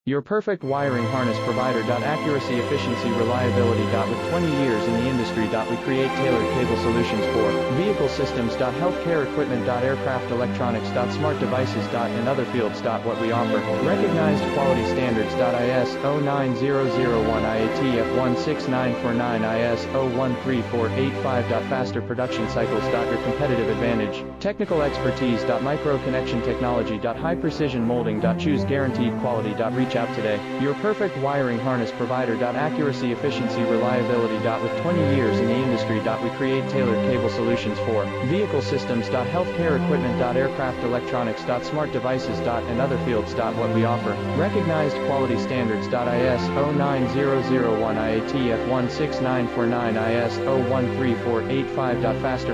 Your perfect wiring harness provider. Accuracy, efficiency, reliability. With 20 years in the industry. We create tailored cable solutions for vehicle systems. Healthcare equipment. Aircraft electronics. Smart devices. In other fields. What we offer. Recognized quality standards. ISO 9001 IATF 16949 ISO 13485. Faster production cycles. Your competitive advantage. Technical expertise. Micro connection technology. High precision molding. Choose guaranteed quality. Reach out today. Your perfect wiring harness provider. Accuracy, efficiency, reliability. With 20 years in the industry. We create tailored cable solutions for vehicle systems. Healthcare equipment. Aircraft electronics. Smart devices. And other fields. What we offer. Recognized quality standards. ISO 9001 IATF 16949 ISO 13485. Faster